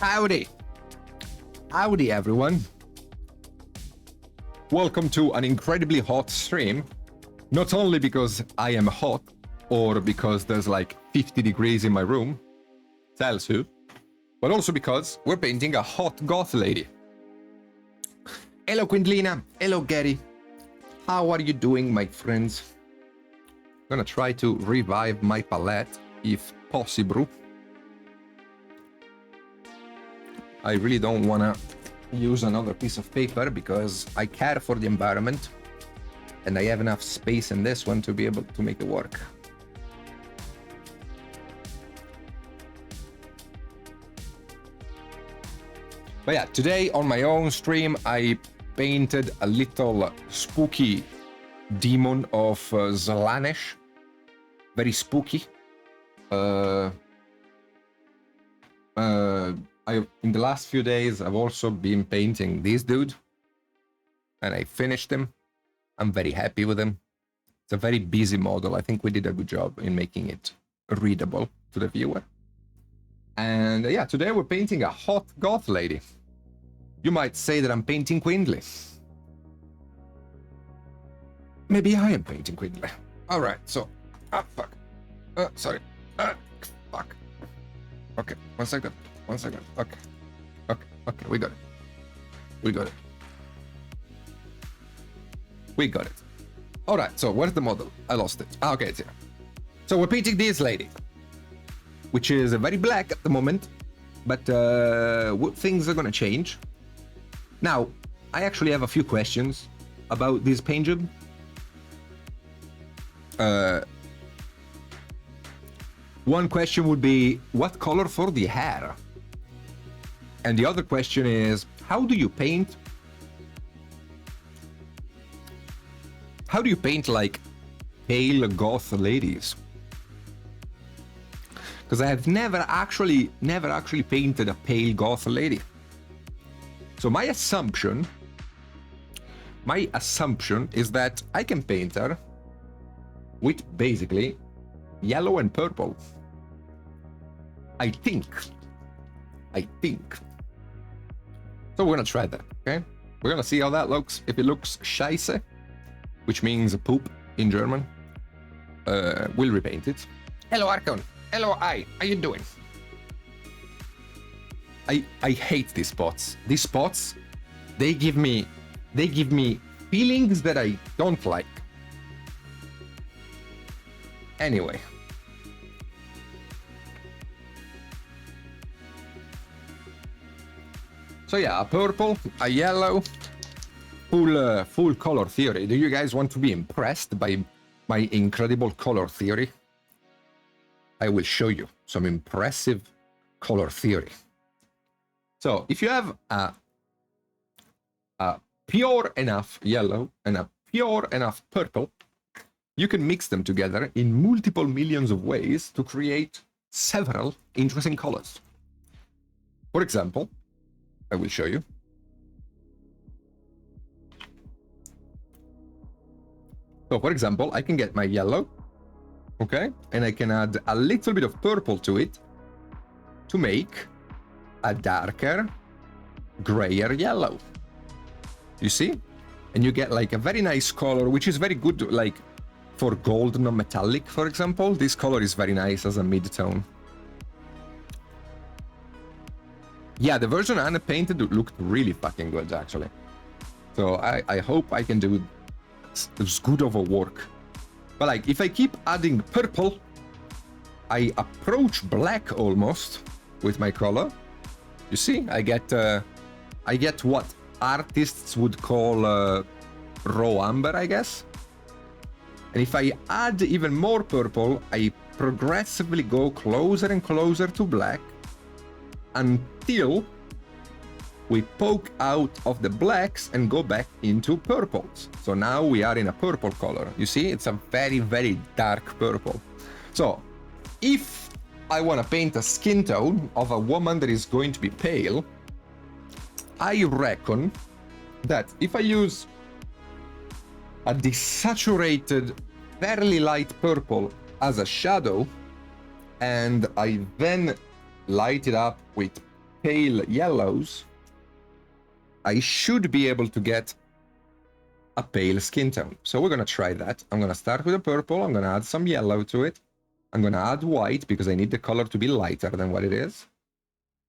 Howdy. Howdy, everyone. Welcome to an incredibly hot stream. Not only because I am hot, or because there's like 50 degrees in my room, Celsius, but also because we're painting a hot goth lady. Hello, Quindlina. Hello, Gary. How are you doing, my friends? I'm gonna try to revive my palette, if possible. I really don't wanna use another piece of paper because I care for the environment and I have enough space in this one to be able to make it work. But yeah, today on my own stream, I painted a little spooky demon of Zlanesh. Very spooky. In the last few days, I've also been painting this dude. And I finished him. I'm very happy with him. It's a very busy model. I think we did a good job in making it readable to the viewer. And yeah, today we're painting a hot goth lady. You might say that I'm painting Quindly. Maybe I am painting Quindly. Alright, so... Ah, fuck. Sorry. Fuck. Okay, 1 second. 1 second. Okay. Okay, we got it. We got it. We got it. Alright, so where's the model? I lost it. Ah, okay, it's here. So we're painting this lady, which is very black at the moment, but things are gonna change. Now, I actually have a few questions about this paint job. One question would be, what color for the hair? And the other question is, how do you paint? How do you paint like pale goth ladies? Because I have never actually painted a pale goth lady. So my assumption is that I can paint her with basically yellow and purple. I think. So we're gonna try that, okay? We're gonna see how that looks. If it looks scheiße, which means poop in German, we'll repaint it. Hello, Archon. Hello, I. How you doing? I hate these spots. These spots, they give me feelings that I don't like. Anyway. So yeah, a purple, a yellow, full color theory. Do you guys want to be impressed by my incredible color theory? I will show you some impressive color theory. So if you have a pure enough yellow and a pure enough purple, you can mix them together in multiple millions of ways to create several interesting colors. For example, I will show you. So for example, I can get my yellow, okay? And I can add a little bit of purple to it to make a darker, grayer yellow. You see? And you get like a very nice color, which is very good like for gold non-metallic, for example. This color is very nice as a mid-tone. Yeah, the version Anna painted looked really fucking good, actually. So I hope I can do as good of a work. But like, if I keep adding purple, I approach black almost with my color. You see, I get what artists would call raw amber, I guess. And if I add even more purple, I progressively go closer and closer to black until we poke out of the blacks and go back into purples. So now we are in a purple color. You see, it's a very, very dark purple. So if I want to paint a skin tone of a woman that is going to be pale, I reckon that if I use a desaturated, fairly light purple as a shadow, and I then light it up with pale yellows, I should be able to get a pale skin tone. So we're going to try that. I'm going to start with a purple. I'm going to add some yellow to it. I'm going to add white because I need the color to be lighter than what it is.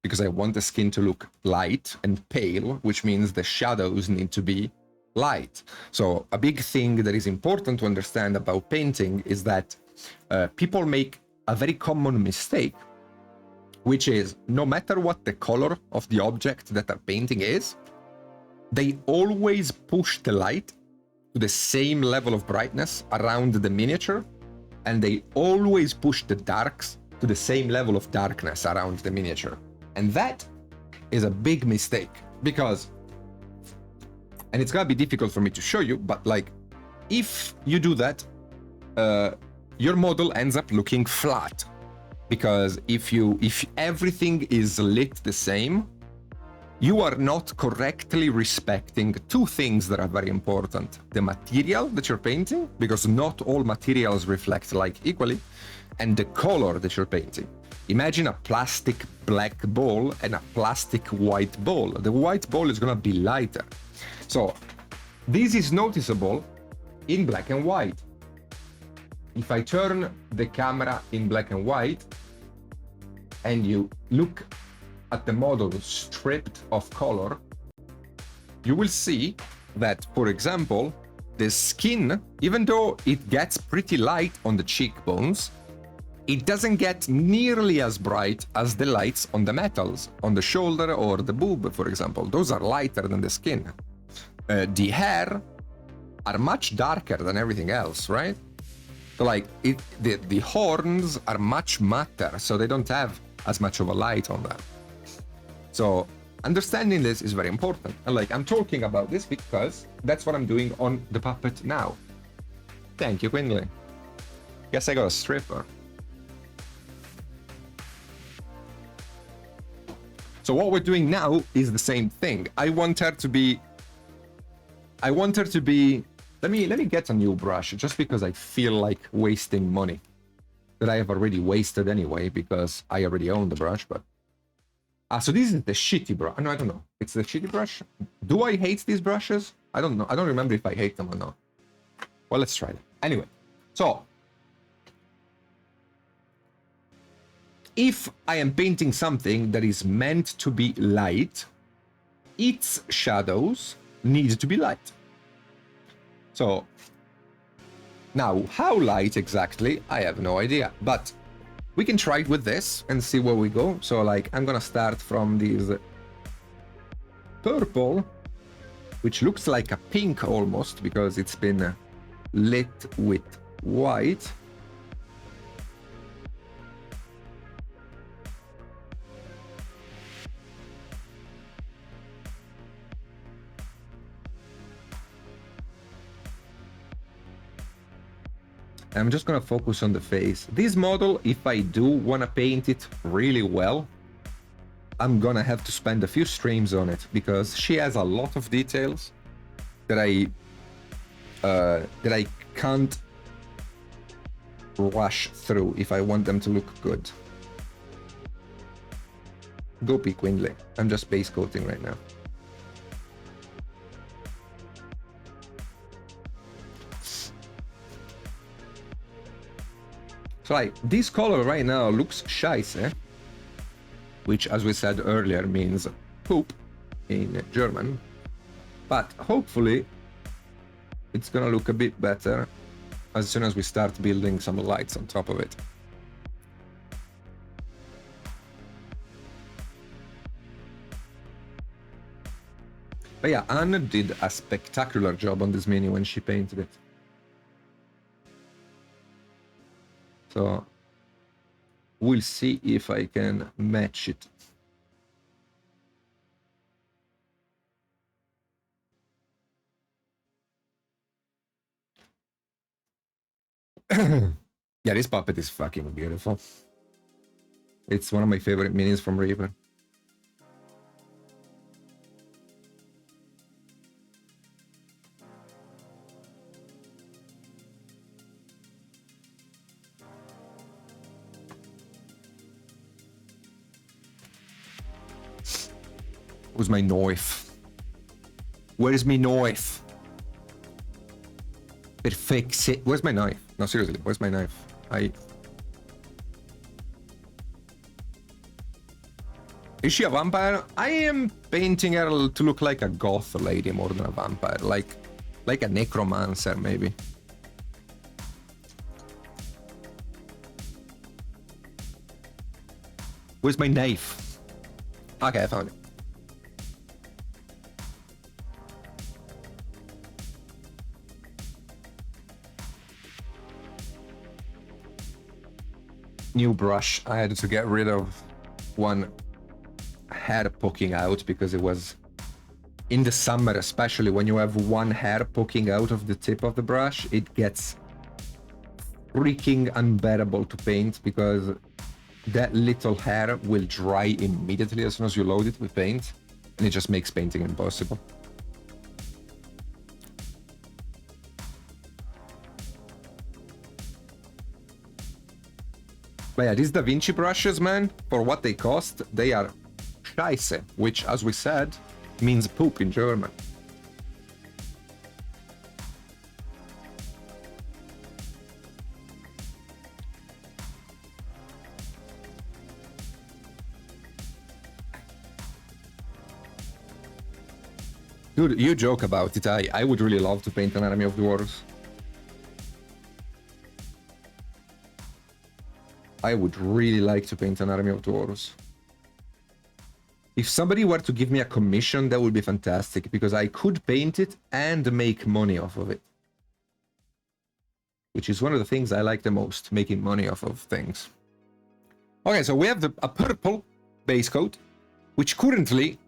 Because I want the skin to look light and pale, which means the shadows need to be light. So a big thing that is important to understand about painting is that people make a very common mistake, which is no matter what the color of the object that they're painting is, they always push the light to the same level of brightness around the miniature, and they always push the darks to the same level of darkness around the miniature. And that is a big mistake because, and it's gonna be difficult for me to show you, but like, if you do that, your model ends up looking flat. Because if everything is lit the same, you are not correctly respecting two things that are very important. The material that you're painting, because not all materials reflect light equally, and the color that you're painting. Imagine a plastic black ball and a plastic white ball. The white ball is gonna be lighter. So this is noticeable in black and white. If I turn the camera in black and white and you look at the model stripped of color, you will see that, for example, the skin, even though it gets pretty light on the cheekbones, it doesn't get nearly as bright as the lights on the metals, on the shoulder or the boob, for example. Those are lighter than the skin. The hair are much darker than everything else, right? So like, the horns are much matter, so they don't have as much of a light on them. So understanding this is very important. And like, I'm talking about this because that's what I'm doing on the puppet now. Thank you, Quindley. Guess I got a stripper. So what we're doing now is the same thing. I want her to be, let me get a new brush just because I feel like wasting money that I have already wasted anyway because I already own the brush, but. So this is the shitty brush. No, I don't know. It's the shitty brush. Do I hate these brushes? I don't know. I don't remember if I hate them or not. Well, let's try them. Anyway, so if I am painting something that is meant to be light, its shadows need to be light. So now, how light exactly? I have no idea, but we can try it with this and see where we go. So like, I'm gonna start from this purple, which looks like a pink almost because it's been lit with white. I'm just gonna focus on the face. This model, if I do wanna paint it really well, I'm gonna have to spend a few streams on it because she has a lot of details that I can't rush through if I want them to look good. Go P Quindley. I'm just base coating right now. So like, this color right now looks scheiße, which as we said earlier means poop in German, but hopefully it's gonna look a bit better as soon as we start building some lights on top of it. But yeah, Anne did a spectacular job on this mini when she painted it. So we'll see if I can match it. Yeah, this puppet is fucking beautiful. It's one of my favorite minis from Reaper. Where's my knife? Where's my knife? Perfect. Where's my knife? No, seriously, where's my knife? Is she a vampire? I am painting her to look like a goth lady more than a vampire. Like a necromancer, maybe. Where's my knife? Okay, I found it. New brush. I had to get rid of one hair poking out because it was in the summer, especially when you have one hair poking out of the tip of the brush, it gets freaking unbearable to paint because that little hair will dry immediately as soon as you load it with paint, and it just makes painting impossible. But yeah, these Da Vinci brushes, man, for what they cost, they are Scheiße, which, as we said, means poop in German. Dude, you joke about it. I would really love to paint an Army of Dwarves. I would really like to paint an Army of Dwarves. If somebody were to give me a commission, that would be fantastic, because I could paint it and make money off of it. Which is one of the things I like the most, making money off of things. Okay, so we have a purple base coat, which currently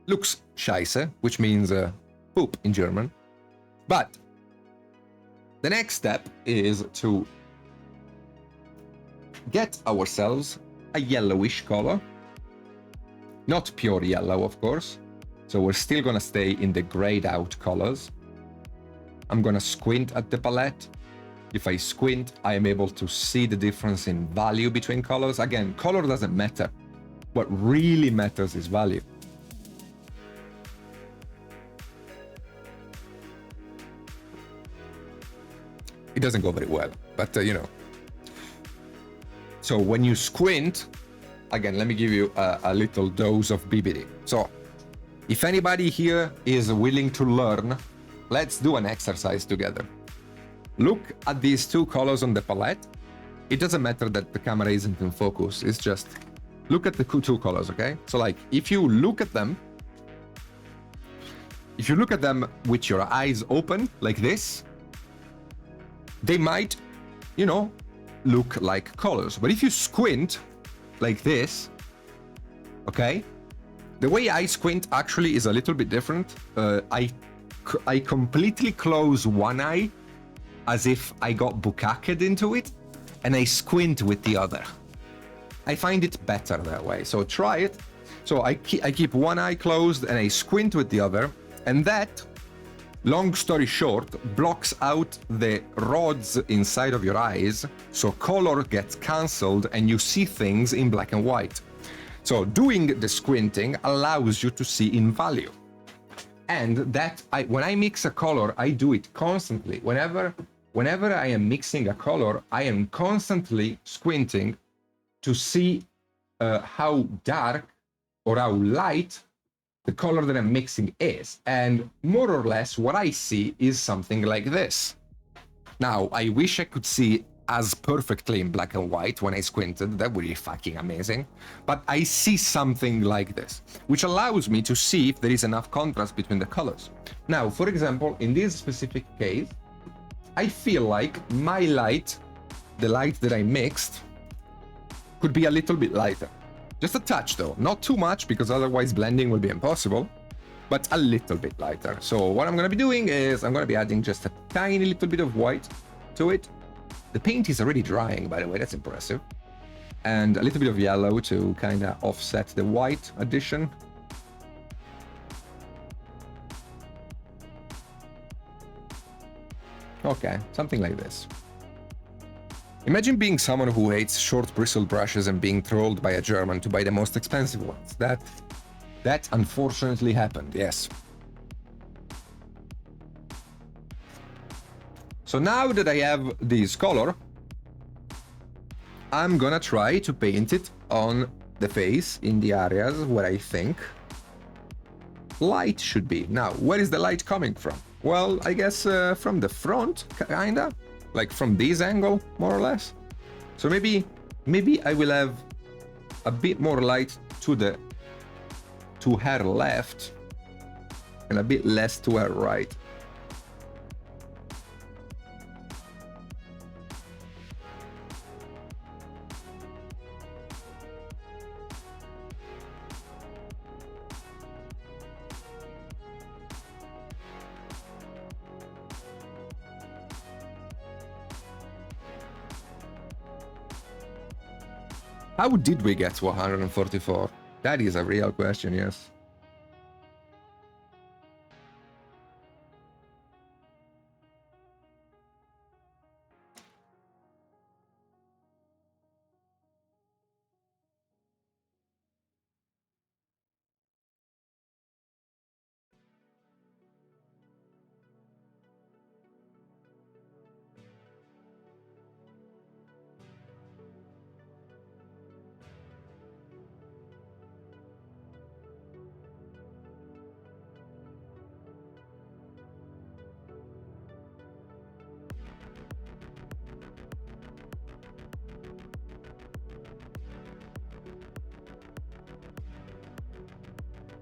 looks Scheiße, which means poop in German. But the next step is to get ourselves a yellowish color. Not pure yellow, of course. So we're still gonna stay in the grayed out colors. I'm gonna squint at the palette. If I squint, I am able to see the difference in value between colors. Again, color doesn't matter. What really matters is value. It doesn't go very well, but you know. So when you squint, again, let me give you a little dose of BBD. So if anybody here is willing to learn, let's do an exercise together. Look at these two colors on the palette. It doesn't matter that the camera isn't in focus. It's just look at the two colors, okay? So like if you look at them with your eyes open like this, they might, you know, look like colors. But if you squint like this, okay, the way I squint actually is a little bit different. I completely close one eye as if I got bukaked into it, and I squint with the other. I find it better that way, so try it. So I keep one eye closed and I squint with the other, and that, long story short, blocks out the rods inside of your eyes, so color gets cancelled and you see things in black and white. So doing the squinting allows you to see in value. And that, when I mix a color, I do it constantly. Whenever I am mixing a color, I am constantly squinting to see how dark or how light the color that I'm mixing is. And more or less what I see is something like this. Now, I wish I could see as perfectly in black and white when I squinted. That would be fucking amazing. But I see something like this, which allows me to see if there is enough contrast between the colors. Now, for example, in this specific case, I feel like my light, the light that I mixed, could be a little bit lighter. Just a touch though, not too much, because otherwise blending will be impossible, but a little bit lighter. So what I'm gonna be doing is I'm gonna be adding just a tiny little bit of white to it. The paint is already drying, by the way, that's impressive. And a little bit of yellow to kind of offset the white addition. Okay, something like this. Imagine being someone who hates short bristle brushes and being trolled by a German to buy the most expensive ones. That unfortunately happened, yes. So now that I have this color, I'm gonna try to paint it on the face in the areas where I think light should be. Now, where is the light coming from? Well, I guess from the front, kinda, like from this angle, more or less. So maybe I will have a bit more light to her left and a bit less to her right. How did we get to 144? That is a real question, yes.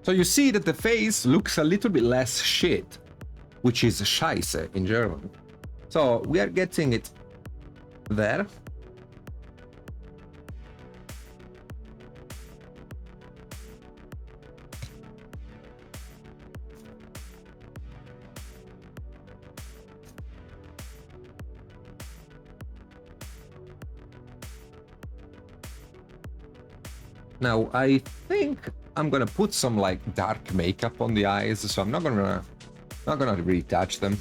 So you see that the face looks a little bit less shit, which is Scheiße in German. So we are getting it there. Now I think I'm gonna put some like dark makeup on the eyes, so I'm not gonna retouch them.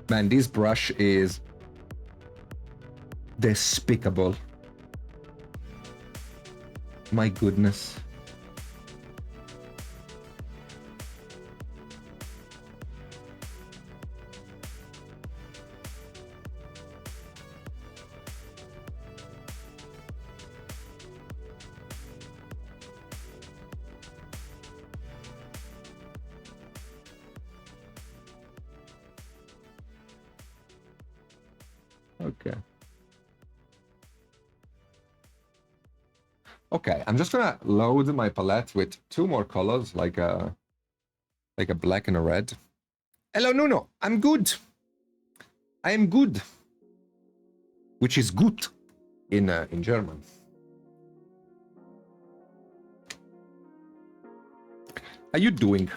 Man, this brush is despicable. My goodness. Okay. Okay, I'm just gonna load my palette with two more colors, like a black and a red. Hello, Nuno. I'm good. I am good, which is gut in German. How you doing?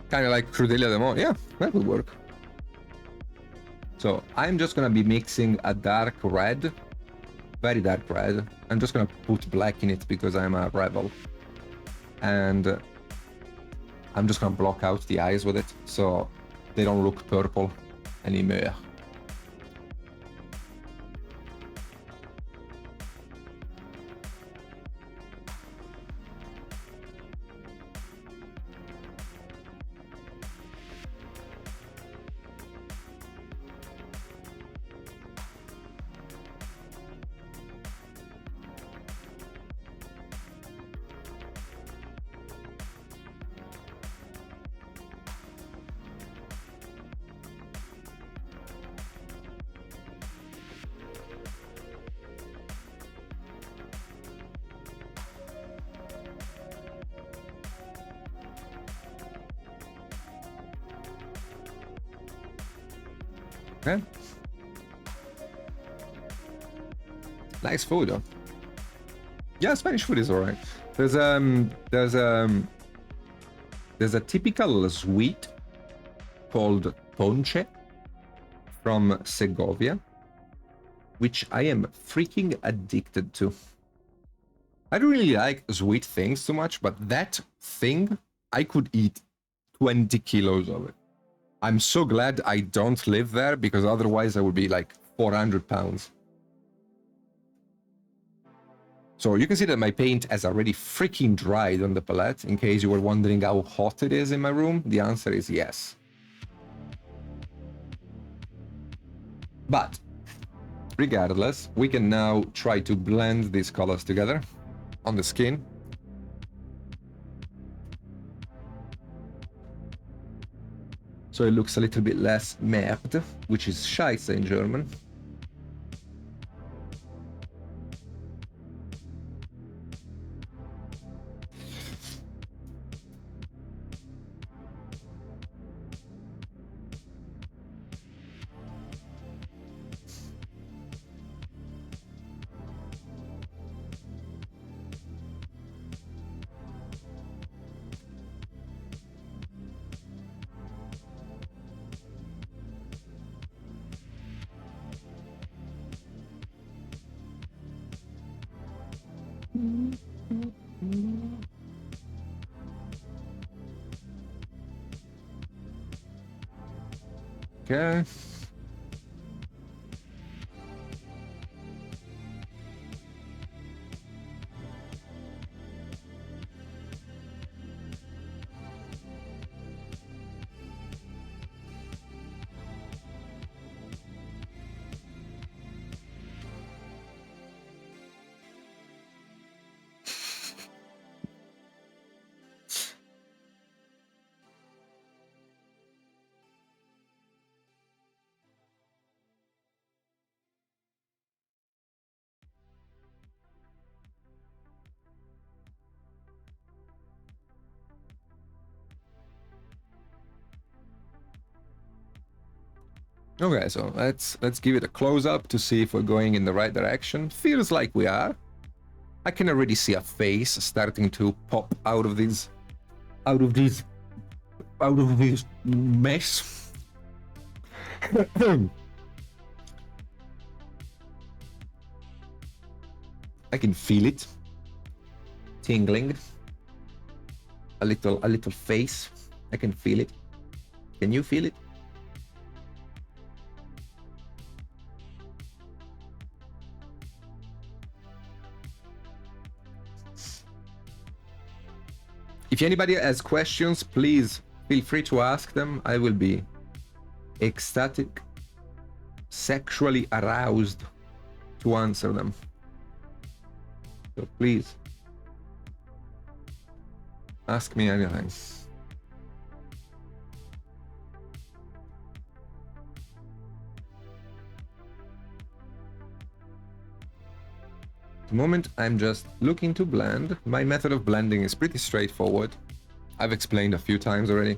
Kind of like Crudelia de Mon. Yeah, that would work. So I'm just gonna be mixing a dark red, very dark red. I'm just gonna put black in it because I'm a rebel. And I'm just gonna block out the eyes with it so they don't look purple anymore. Okay. Nice food, though. Yeah, Spanish food is alright. There's a typical sweet called ponche, from Segovia, which I am freaking addicted to. I don't really like sweet things too much, but that thing, I could eat 20 kilos of it. I'm so glad I don't live there, because otherwise I would be like 400 pounds. So you can see that my paint has already freaking dried on the palette. In case you were wondering how hot it is in my room, the answer is yes. But regardless, we can now try to blend these colors together on the skin. So it looks a little bit less Merde, which is Scheiße in German. Okay. Okay, so let's give it a close-up to see if we're going in the right direction. Feels like we are. I can already see a face starting to pop out of this mess. I can feel it tingling. A little face. I can feel it. Can you feel it? If anybody has questions, please feel free to ask them. I will be ecstatic, sexually aroused to answer them. So please, ask me anything. At the moment, I'm just looking to blend. My method of blending is pretty straightforward. I've explained a few times already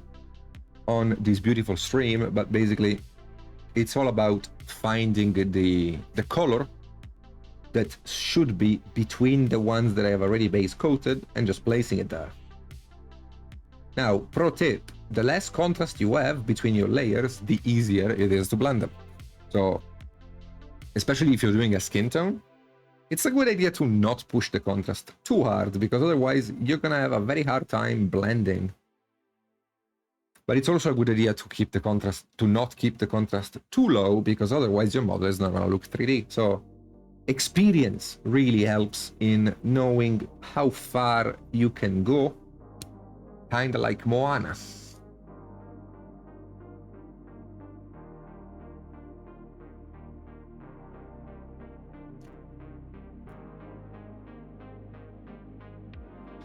on this beautiful stream, but basically it's all about finding the color that should be between the ones that I have already base coated and just placing it there. Now, pro tip, the less contrast you have between your layers, the easier it is to blend them. So, especially if you're doing a skin tone, it's a good idea to not push the contrast too hard, because otherwise you're gonna have a very hard time blending. But it's also a good idea to keep the contrast, to not keep the contrast too low, because otherwise your model is not gonna look 3D. So experience really helps in knowing how far you can go, kinda like Moana.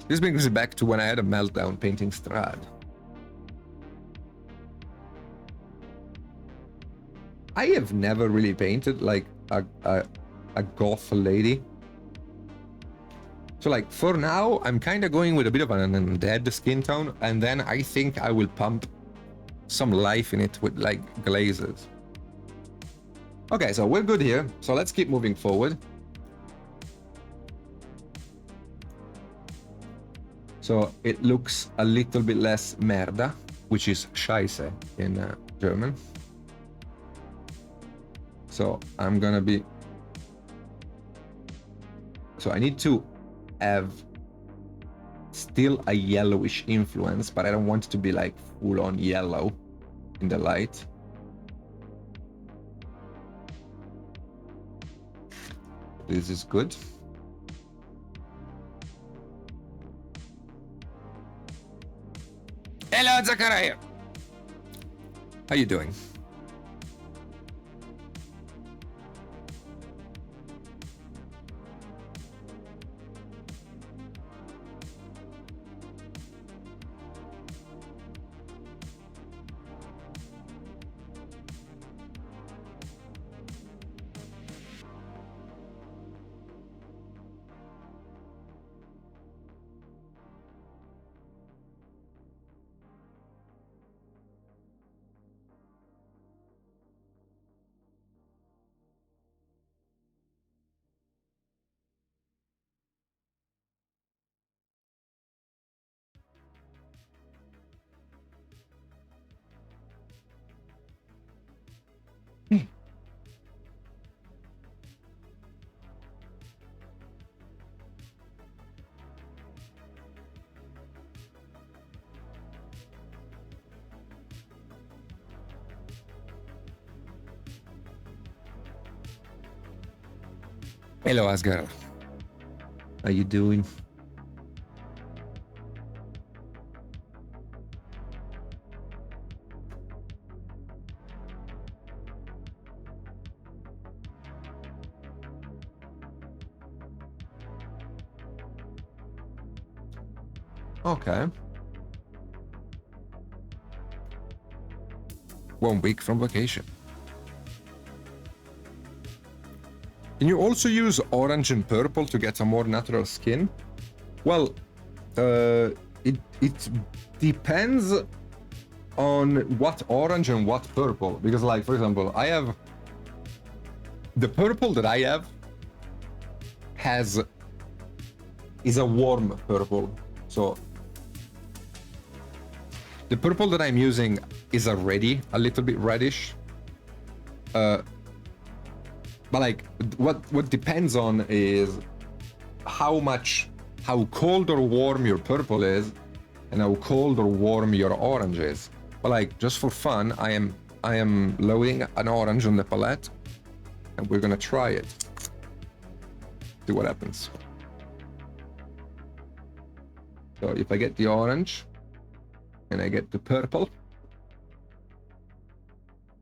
This brings me back to when I had a meltdown painting Strahd. I have never really painted like a goth lady. So like for now, I'm kind of going with a bit of an undead skin tone, and then I think I will pump some life in it with like glazes. Okay, so we're good here. So let's keep moving forward. So it looks a little bit less Merda, which is Scheiße in German. So I'm gonna be... So I need to have still a yellowish influence, but I don't want it to be like full on yellow in the light. This is good. Hello, Zachariah. How you doing? Hello, Asgar. How you doing? Okay. 1 week from vacation. Can you also use orange and purple to get a more natural skin? Well, it depends on what orange and what purple. Because, like, for example, I have... The purple that I have is a warm purple. So the purple that I'm using is a little bit reddish. But like, what depends on is how cold or warm your purple is, and how cold or warm your orange is. But like, just for fun, I am loading an orange on the palette, and we're gonna try it. See what happens. So if I get the orange, and I get the purple.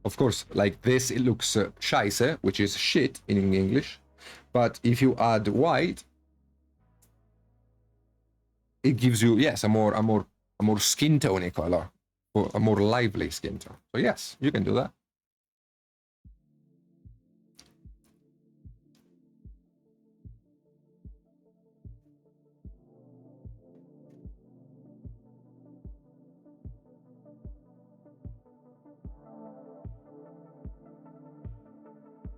Of course, like this, it looks scheiße, which is shit in English. But if you add white, it gives you, yes, a more skin tone color, or a more lively skin tone. So yes, you can do that.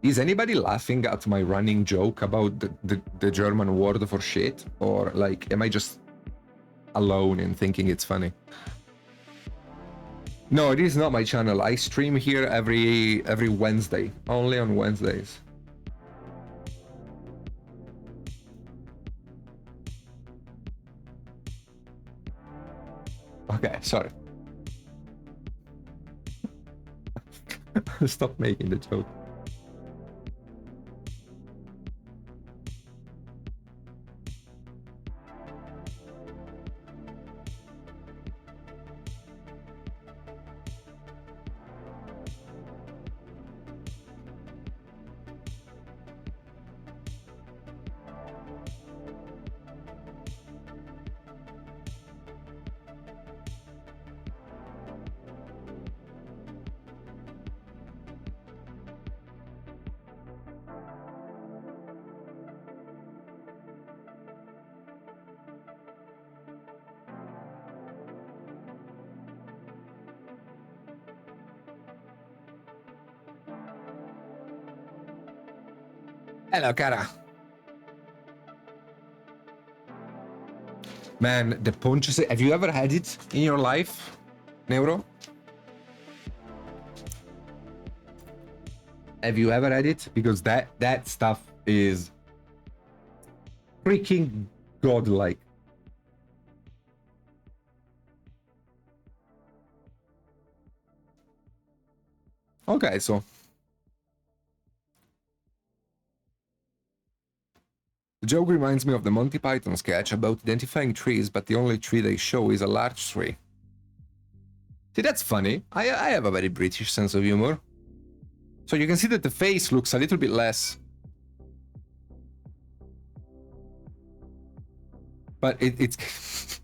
Is anybody laughing at my running joke about the German word for shit? Or like, am I just alone in thinking it's funny? No, it is not my channel. I stream here every Wednesday, only on Wednesdays. Okay, sorry. Stop making the joke. Hello, cara. Man, the punches. Have you ever had it in your life, Neuro? Have you ever read it? Because that stuff is freaking godlike. Okay, so the joke reminds me of the Monty Python sketch about identifying trees, but the only tree they show is a large tree. See, that's funny. I have a very British sense of humor. So you can see that the face looks a little bit less. But it's...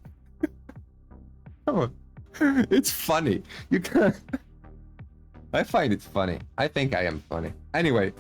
oh, it's funny. You can't... I find it funny. I think I am funny. Anyway.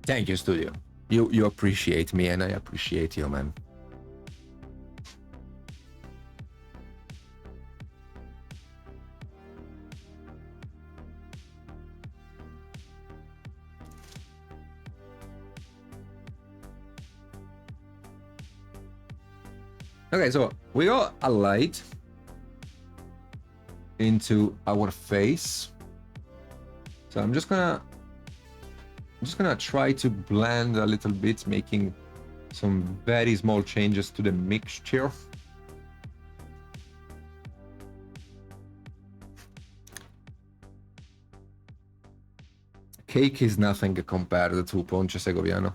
Thank you, Studio. You appreciate me and I appreciate you, man. Okay, so we got a light into our face. So I'm just gonna try to blend a little bit, making some very small changes to the mixture. Cake is nothing compared to Ponche Segoviano.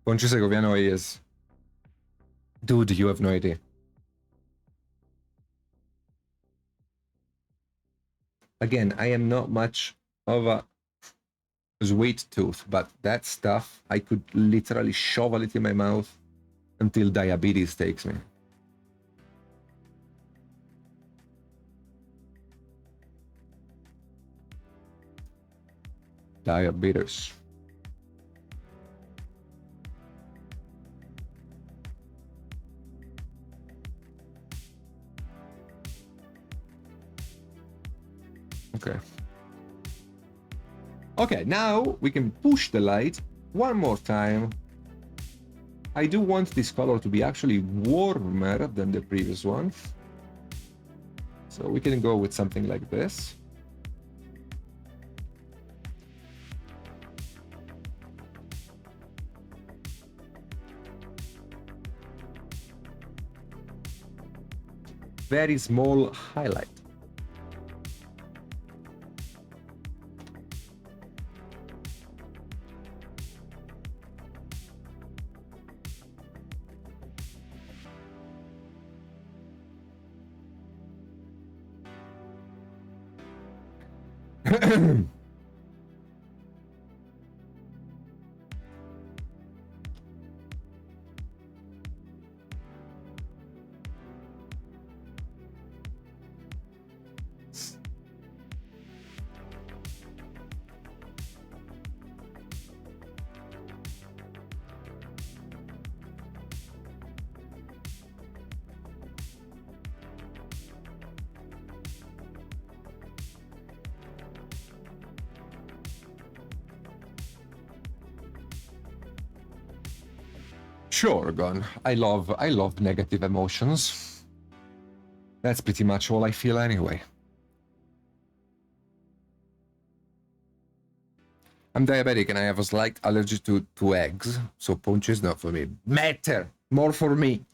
Ponche Segoviano is... Dude, you have no idea. Again, I am not much of a sweet tooth, but that stuff I could literally shovel it in my mouth until diabetes takes me. Diabetes. Okay. Okay, now we can push the light one more time. I do want this color to be actually warmer than the previous one. So we can go with something like this. Very small highlight. Sure, Gon. I love negative emotions. That's pretty much all I feel anyway. I'm diabetic and I have a slight allergy to eggs, so ponche is not for me. Better! More for me.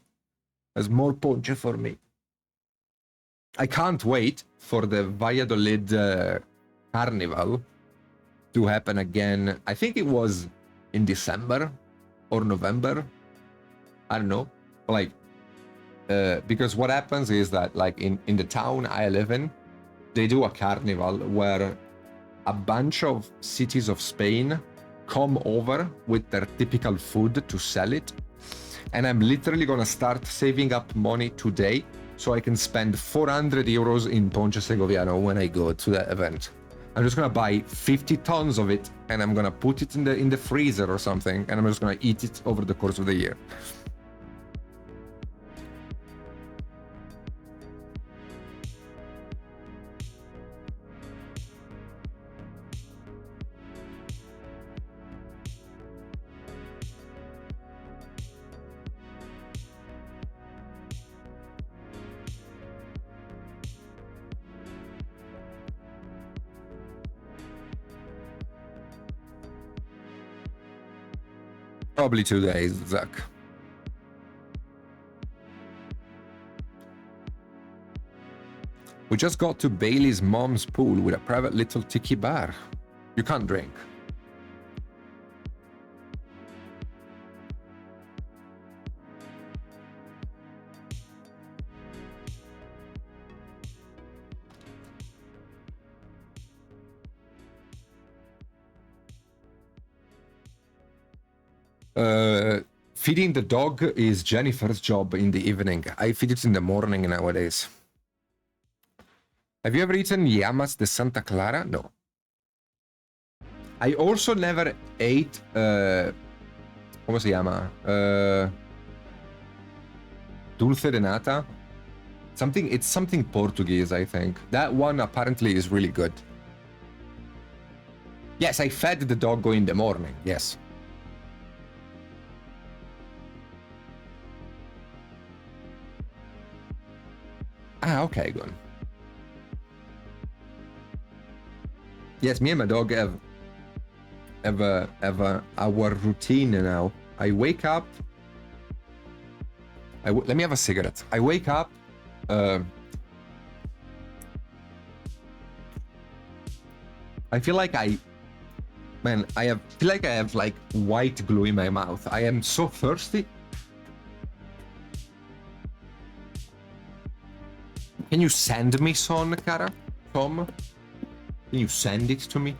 There's more ponche for me. I can't wait for the Valladolid Carnival to happen again. I think it was in December or November. I don't know. Like, because what happens is that, like, in the town I live in, they do a carnival where a bunch of cities of Spain come over with their typical food to sell it. And I'm literally gonna start saving up money today so I can spend 400 euros in Ponche Segoviano when I go to that event. I'm just gonna buy 50 tons of it and I'm gonna put it in the freezer or something, and I'm just gonna eat it over the course of the year. Probably 2 days, Zach. We just got to Bailey's mom's pool with a private little tiki bar. You can't drink. Feeding the dog is Jennifer's job in the evening. I feed it in the morning nowadays. Have you ever eaten llamas de Santa Clara? No. I also never ate, ¿cómo se llama? Dulce de nata? It's something Portuguese, I think. That one apparently is really good. Yes, I fed the dog in the morning, yes. Ah, okay, good. Yes, me and my dog have our routine now. I wake up. Let me have a cigarette. I wake up. I feel like I feel like I have like white glue in my mouth. I am so thirsty. Can you send me some, Cara? Tom? Can you send it to me?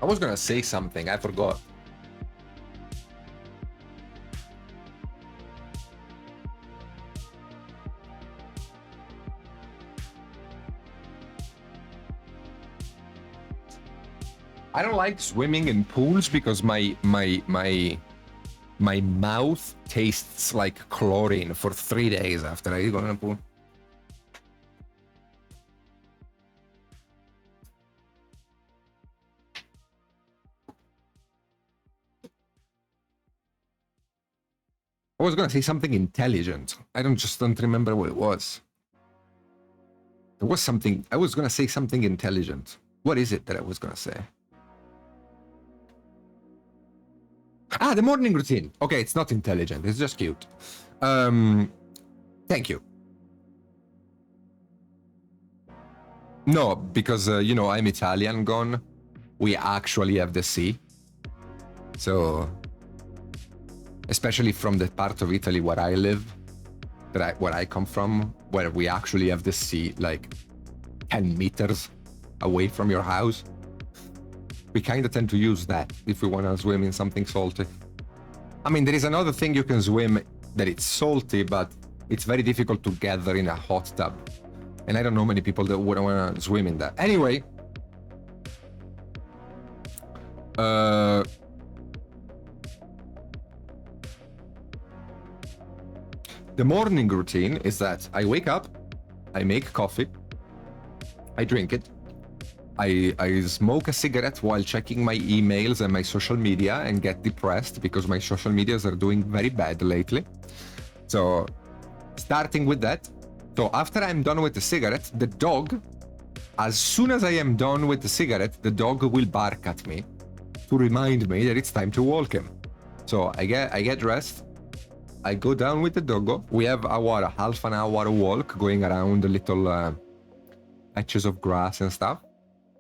I was gonna say something, I forgot. I don't like swimming in pools because my mouth tastes like chlorine for 3 days after I go in a pool. I was gonna say something intelligent. I don't remember what it was. There was something. I was gonna say something intelligent. What is it that I was gonna say? Ah, the morning routine. Okay, it's not intelligent. It's just cute. Thank you. No, because you know, I'm Italian. Gone. We actually have the sea. So. Especially from the part of Italy where I live, where I come from, where we actually have the sea like 10 meters away from your house. We kind of tend to use that if we want to swim in something salty. I mean, there is another thing you can swim that it's salty, but it's very difficult to gather in a hot tub. And I don't know many people that would want to swim in that. Anyway. The morning routine is that I wake up, I make coffee, I drink it, I smoke a cigarette while checking my emails and my social media and get depressed because my social medias are doing very bad lately. So, starting with that. So after I'm done with the cigarette, the dog, as soon as I am done with the cigarette, the dog will bark at me to remind me that it's time to walk him. So I get dressed. I go down with the doggo. We have our half an hour walk going around the little patches of grass and stuff.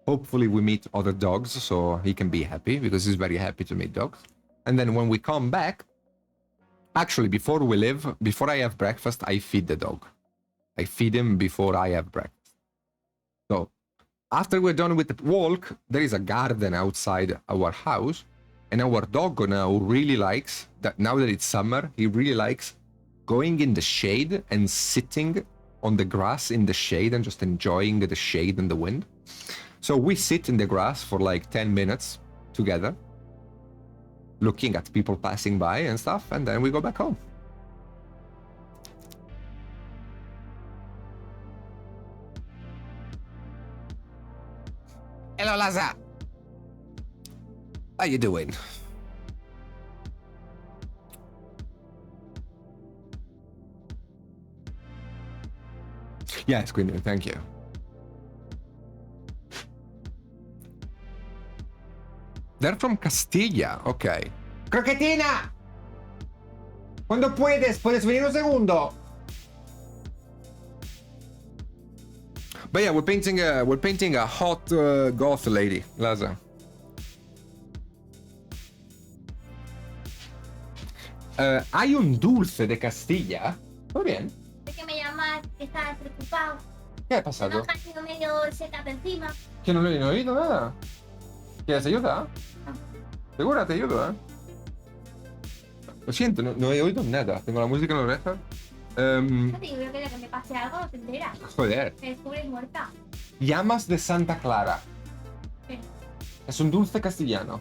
Hopefully we meet other dogs so he can be happy because he's very happy to meet dogs. And then when we come back, actually before we leave, before I have breakfast, I feed the dog. I feed him before I have breakfast. So after we're done with the walk, there is a garden outside our house. And our dog now really likes that. Now that it's summer, he really likes going in the shade and sitting on the grass in the shade and just enjoying the shade and the wind. So we sit in the grass for like 10 minutes together, looking at people passing by and stuff, and then we go back home. Hello, Laza. How you doing? Yes, Queen, thank you. They're from Castilla, okay. Croquetina! Cuando puedes venir un segundo. But yeah, we're painting a hot goth lady, Laza. ¿Hay un dulce de Castilla? Muy bien. Es que me llamas que estás preocupado. ¿Qué ha pasado? No has tenido medio setup encima. Que no le he oído nada. ¿Quieres ayuda? Segura, te ayudo, ¿eh? Lo siento, no he oído nada. Tengo la música en la oreja. No te digo yo que me pase algo, no te enteras. Joder. Me descubres muerta. Llamas de Santa Clara. Sí. Es un dulce castellano.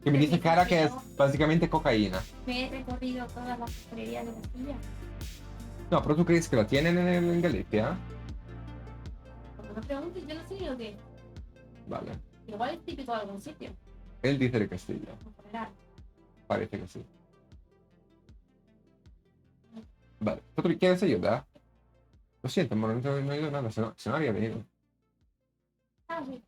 Que me dice Cara que es básicamente cocaína. Me he recorrido todas las pastelerías de Castilla. No, pero ¿tú crees que lo tienen en Galicia? Cuando me preguntes, yo no sé ni lo que es. Vale. Igual es típico de algún sitio. Él dice de Castilla. En general. Parece que sí. Vale. ¿Tú quieres ayuda? Lo siento, amor, no he oído nada. Se no había venido. Ah, sí.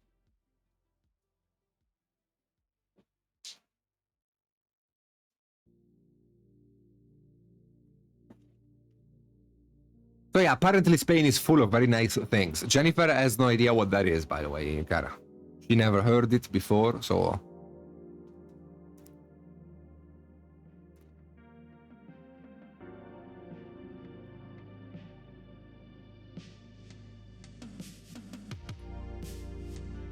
So yeah, apparently Spain is full of very nice things. Jennifer has no idea what that is, by the way, Cara. She never heard it before, so...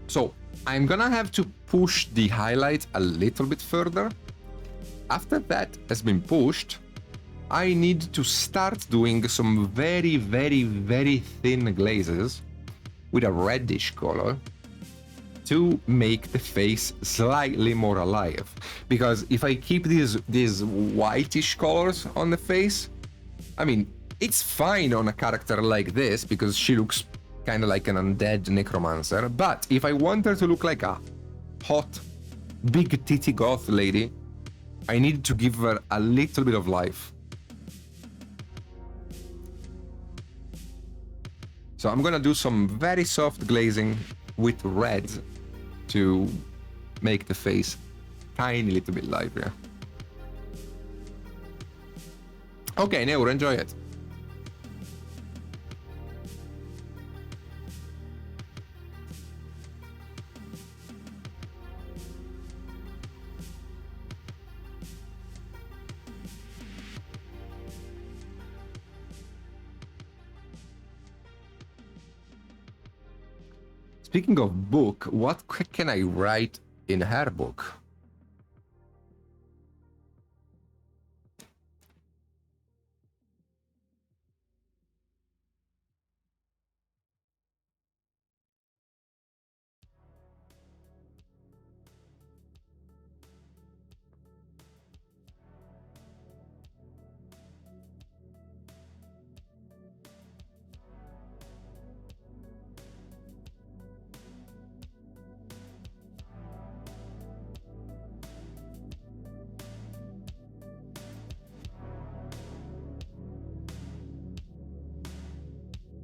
So, I'm gonna have to push the highlight a little bit further. After that has been pushed, I need to start doing some very, very, very thin glazes with a reddish color to make the face slightly more alive. Because if I keep these whitish colors on the face, I mean, it's fine on a character like this because she looks kind of like an undead necromancer. But if I want her to look like a hot, big titty goth lady, I need to give her a little bit of life. So I'm gonna do some very soft glazing with red to make the face tiny little bit livelier. Okay, Neur, enjoy it. Speaking of book, what can I write in her book?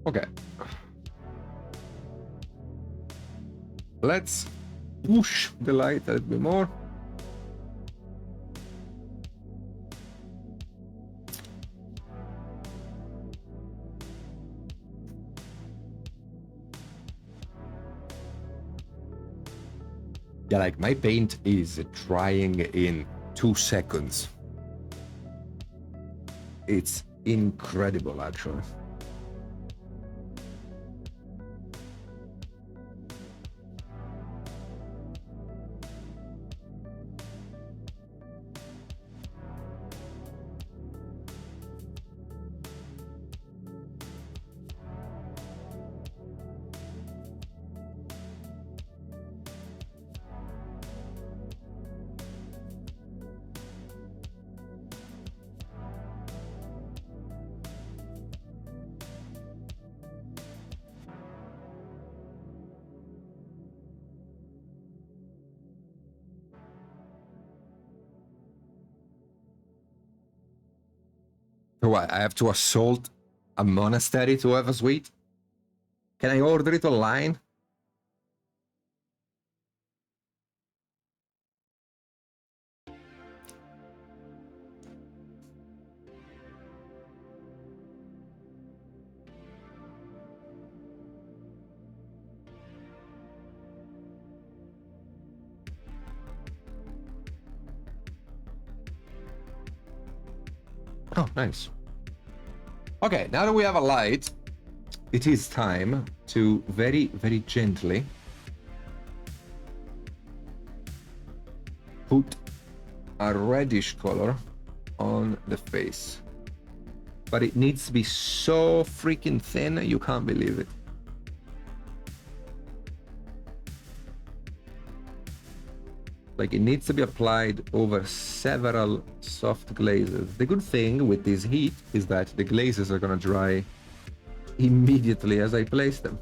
Okay. Let's push the light a little bit more. Yeah, like my paint is drying in 2 seconds. It's incredible, actually. So what, I have to assault a monastery to have a sweet? Can I order it online? Oh, nice. Okay, now that we have a light, it is time to very, very gently put a reddish color on the face. But it needs to be so freaking thin, you can't believe it. Like, it needs to be applied over several soft glazes. The good thing with this heat is that the glazes are gonna dry immediately as I place them.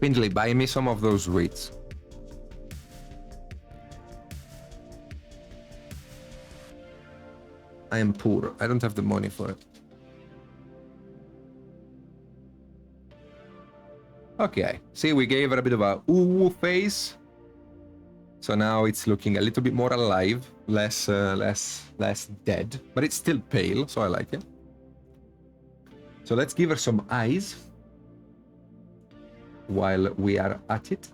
Pindley, buy me some of those wheats. I am poor. I don't have the money for it. Okay. See, we gave it a bit of a ooh face. So now it's looking a little bit more alive, less dead, but it's still pale, so I like it. So let's give her some eyes while we are at it.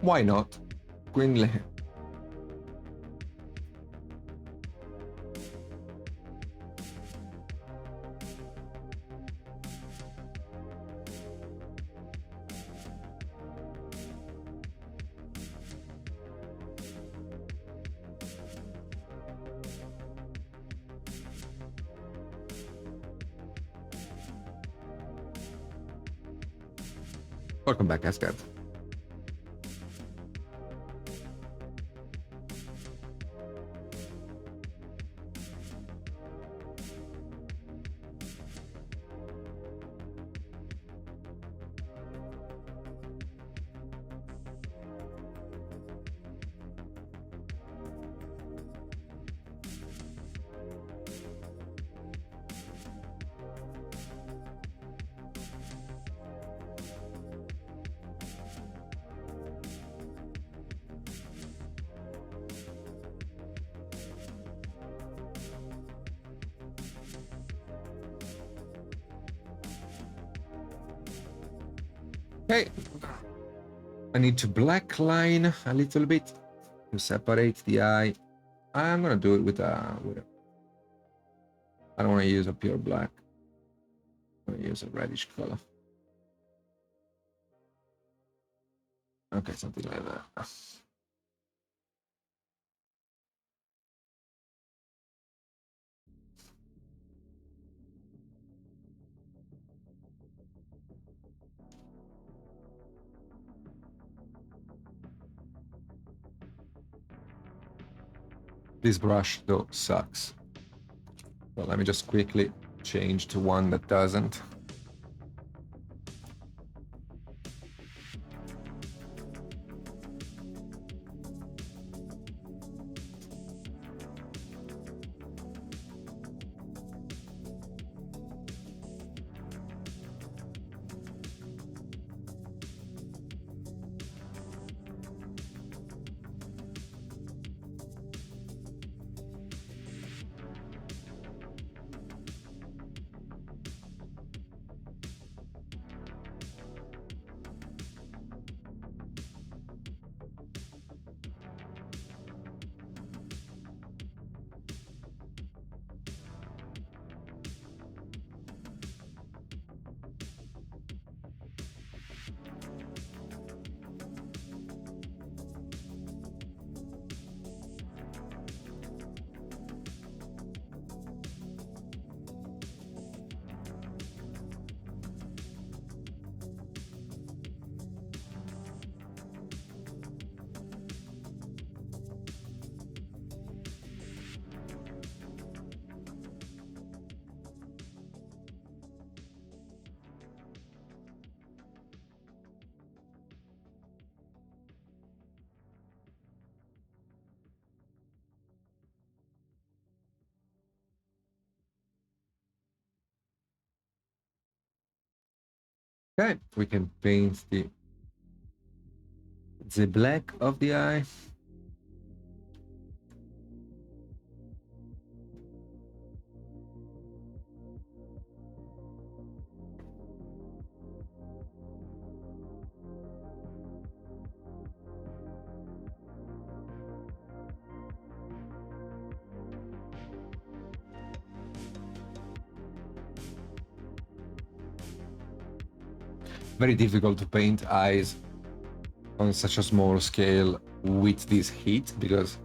Why not? Quinley. Welcome back, Asgard. Okay, I need to black line a little bit to separate the eye. I'm gonna do it with a I don't want to use a pure black. I'm gonna use a reddish color. Okay, something like that. This brush, though, sucks. Well, let me just quickly change to one that doesn't. Okay, we can paint the black of the eye. Very difficult to paint eyes on such a small scale with this heat because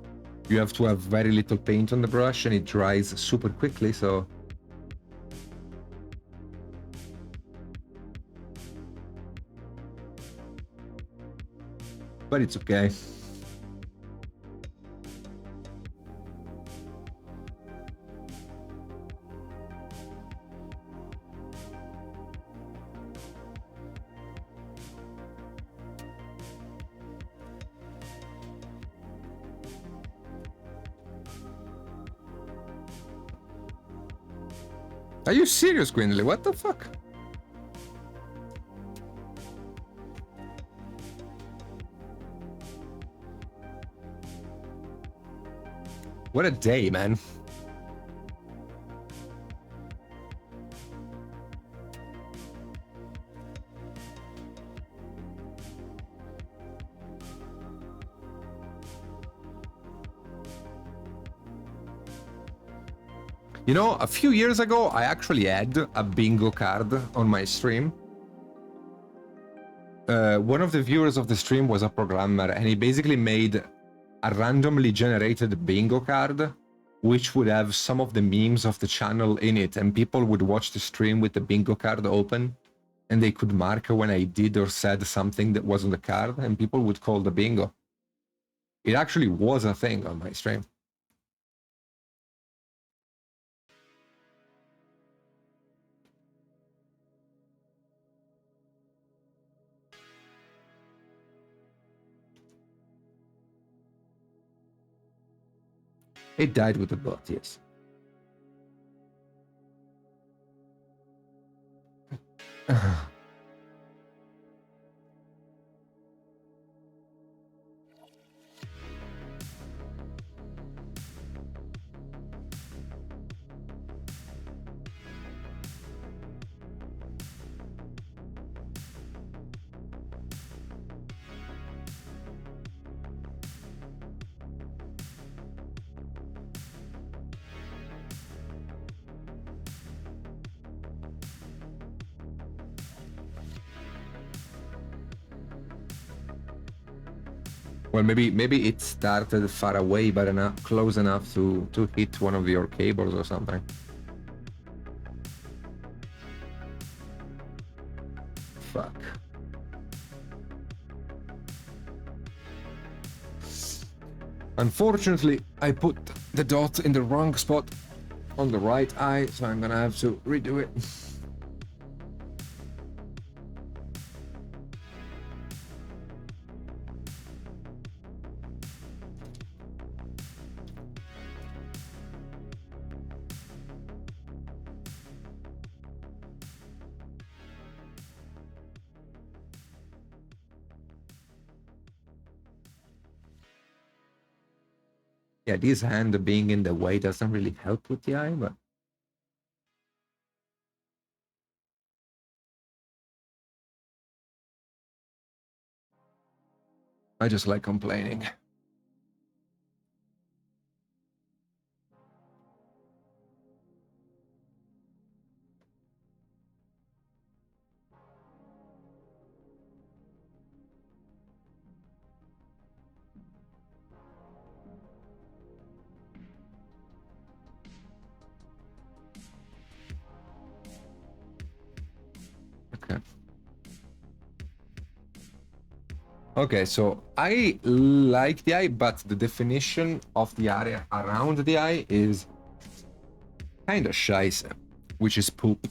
you have to have very little paint on the brush and it dries super quickly, so but it's okay. Are you serious, Gwendolyn? What the fuck? What a day, man. You know, a few years ago, I actually had a bingo card on my stream. One of the viewers of the stream was a programmer, and he basically made a randomly generated bingo card, which would have some of the memes of the channel in it, and people would watch the stream with the bingo card open, and they could mark when I did or said something that was on the card, and people would call the bingo. It actually was a thing on my stream. It died with the bot, yes. Well, maybe it started far away, but close enough to hit one of your cables or something. Fuck. Unfortunately, I put the dot in the wrong spot on the right eye, so I'm gonna have to redo it. Yeah, this hand being in the way doesn't really help with the eye, but I just like complaining. Okay. Okay, so I like the eye, but the definition of the area around the eye is kind of scheiße, which is poop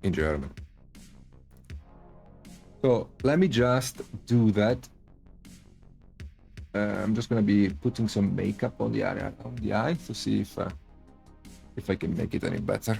in German. So let me just do that. I'm just gonna be putting some makeup on the area around the eye to see if I can make it any better.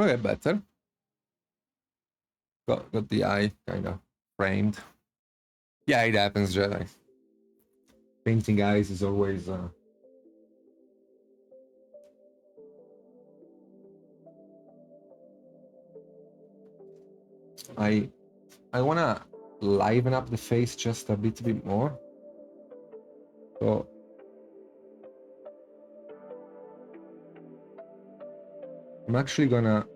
Okay, better. Got the eye kind of framed. Yeah, it happens, Jedi. Painting eyes is always I wanna liven up the face just a bit more. So I'm actually gonna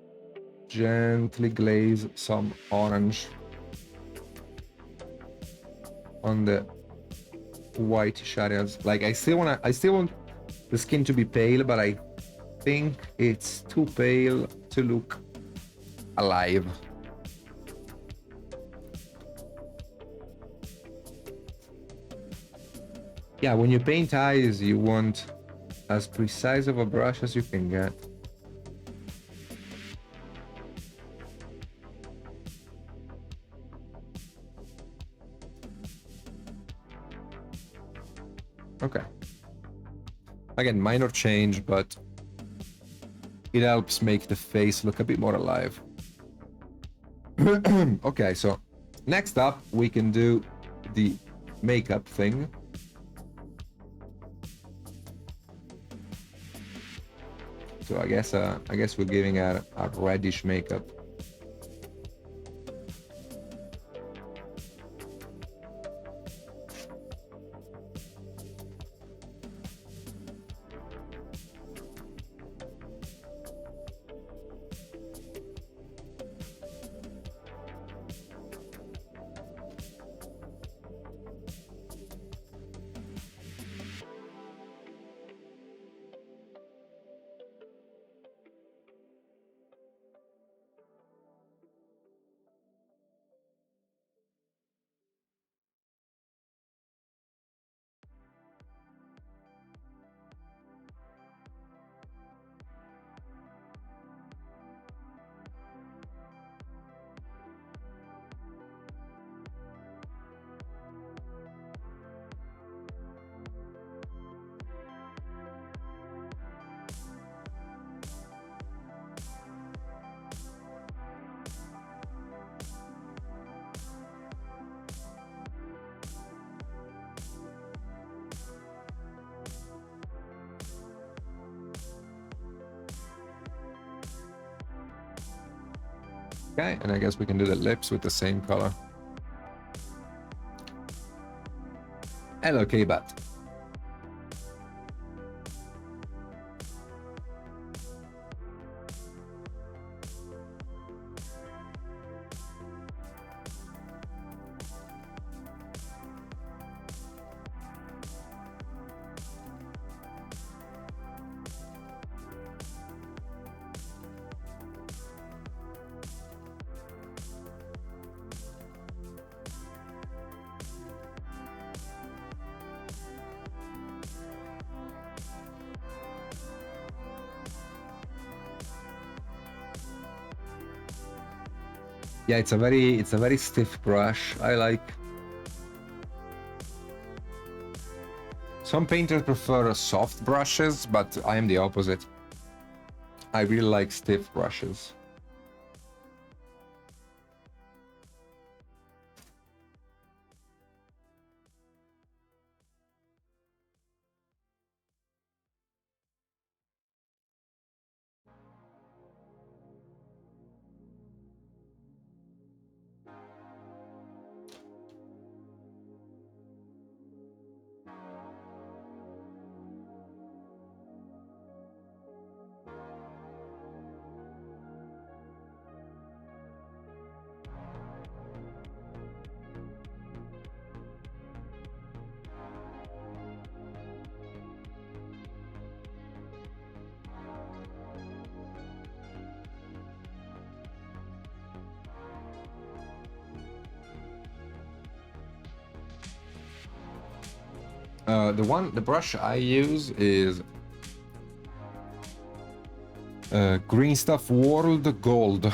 gently glaze some orange on the whitish areas. Like I still want the skin to be pale, but I think it's too pale to look alive. Yeah, when you paint eyes, you want as precise of a brush as you can get. Okay. Again, minor change, but it helps make the face look a bit more alive. Okay, so next up we can do the makeup thing. So I guess we're giving her a reddish makeup. Okay, and I guess we can do the lips with the same color. Hello, K-Bat. Yeah, it's a very stiff brush. I like. Some painters prefer soft brushes, but I am the opposite. I really like stiff brushes. The brush I use is Green Stuff World Gold.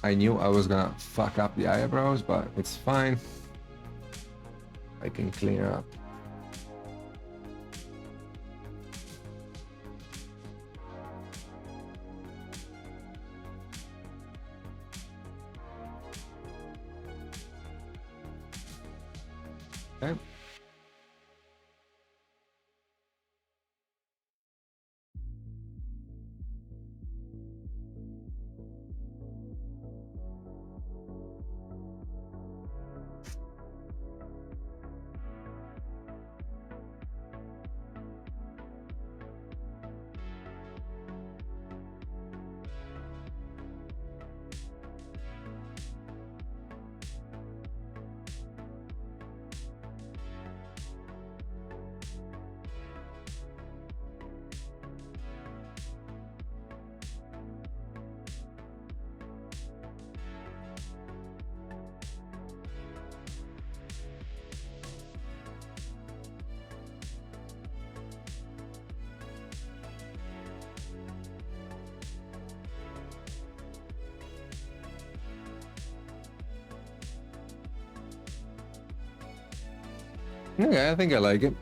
I knew I was gonna fuck up the eyebrows, but it's fine. I can clean it up. Okay. Okay, I think I like it.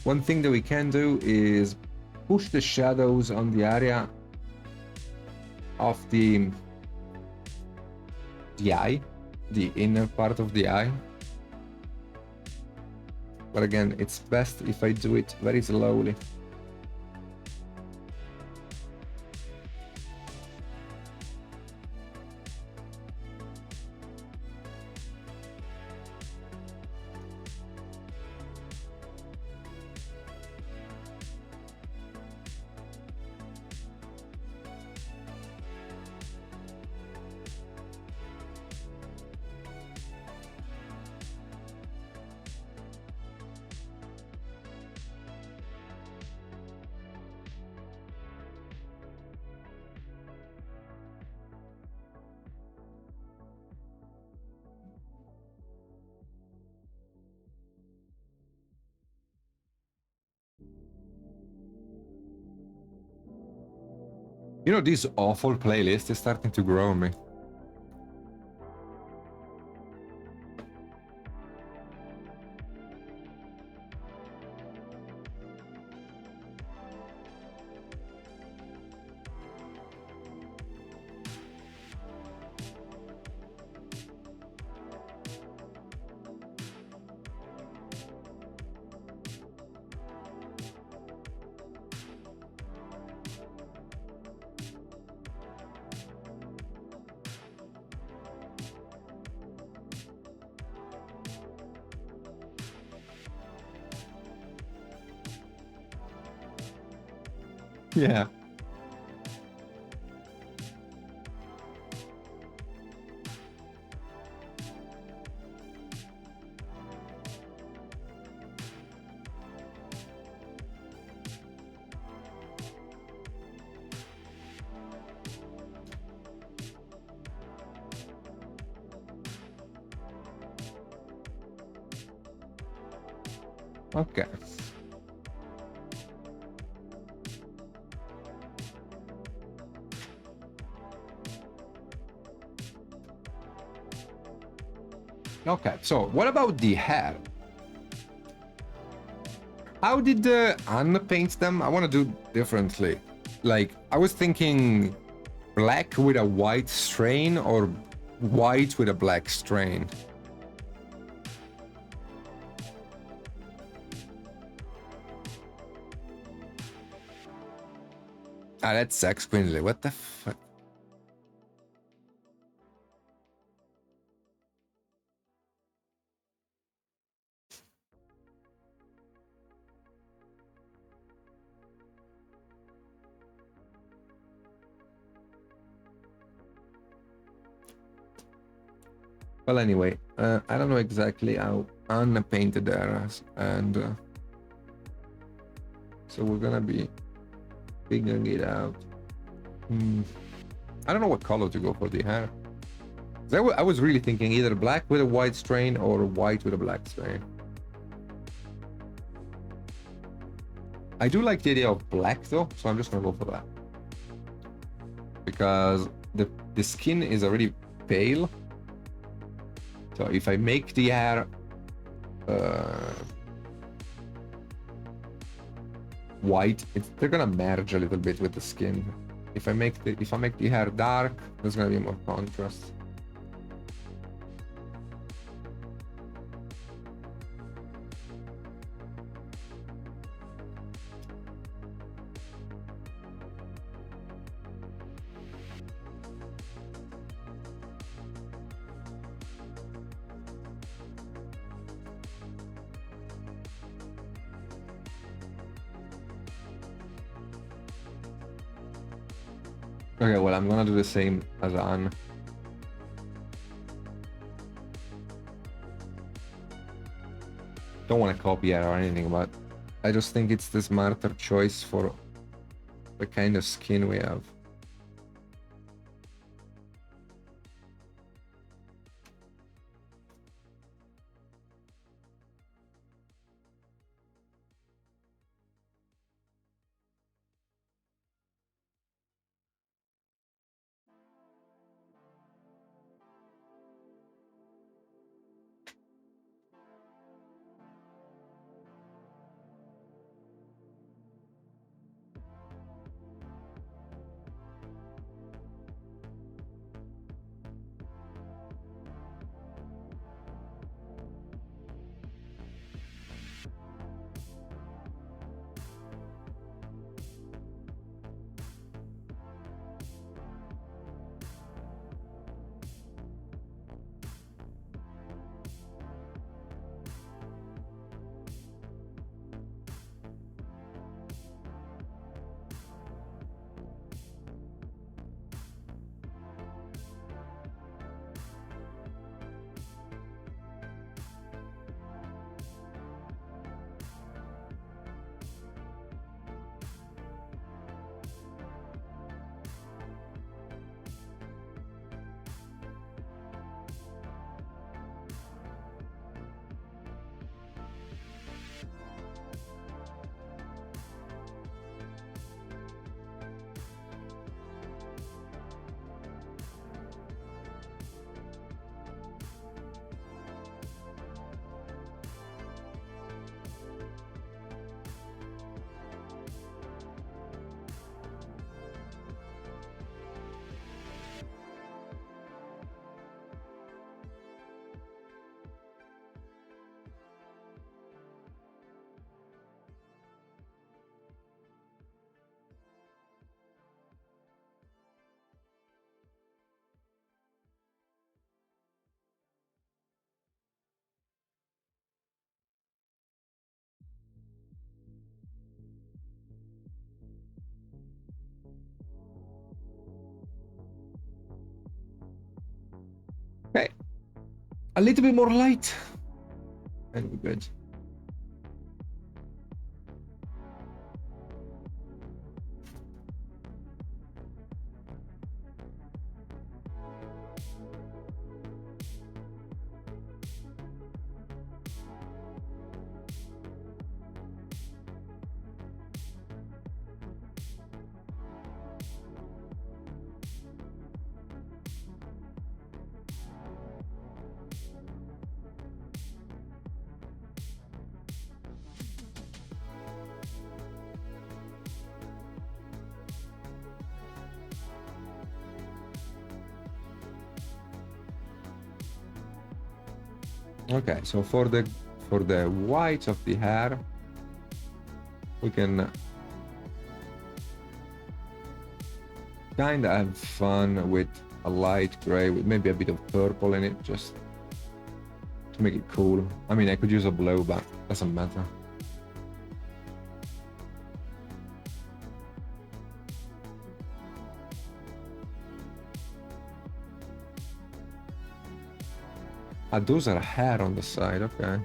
One thing that we can do is push the shadows on the area of the eye, the inner part of the eye. But again, it's best if I do it very slowly. You know, this awful playlist is starting to grow on me. Yeah. Okay. Okay, so what about the hair? How did Anna paint them? I want to do differently. Like, I was thinking black with a white strain or white with a black strain. Ah, that's Sex Quinley. What the fuck? Well, anyway, I don't know exactly how Anna painted hers, and so we're gonna be figuring it out. I don't know what color to go for the hair. I was really thinking either black with a white strain or white with a black strain. I do like the idea of black though, so I'm just gonna go for that. Because the skin is already pale. So if I make the hair white, they're gonna merge a little bit with the skin. If I make the hair dark, there's gonna be more contrast. Okay, well, I'm gonna do the same as Anne. Don't want to copy her or anything, but I just think it's the smarter choice for the kind of skin we have. A little bit more light. And we're good. Okay, so for the white of the hair, we can kind of have fun with a light gray with maybe a bit of purple in it, just to make it cool. I mean, I could use a blue, but doesn't matter. Ah, those are hair on the side, okay.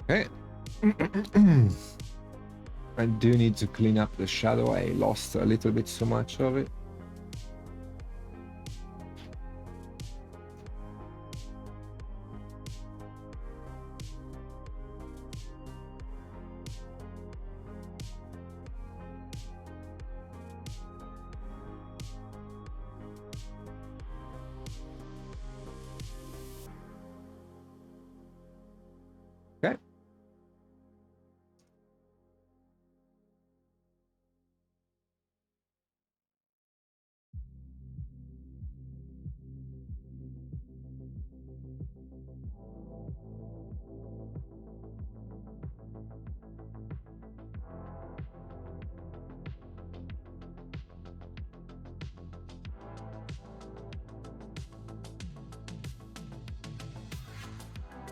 Okay. I do need to clean up the shadow. I lost a little bit too much of it. Okay.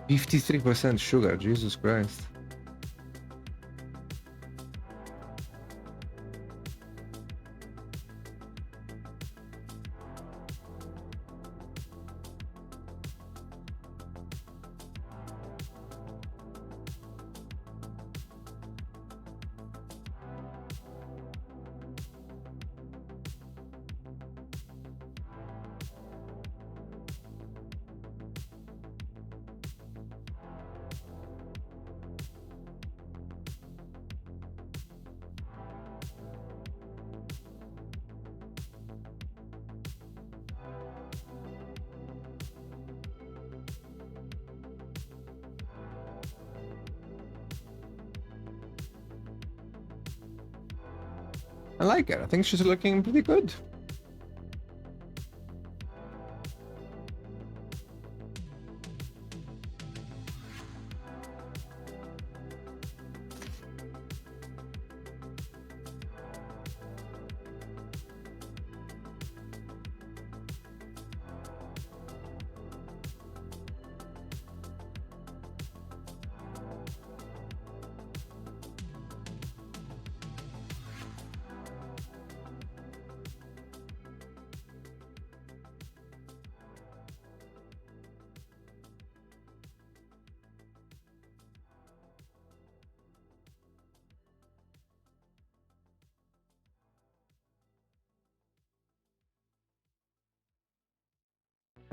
%53 sugar, Jesus Christ. I like her. I think she's looking pretty good.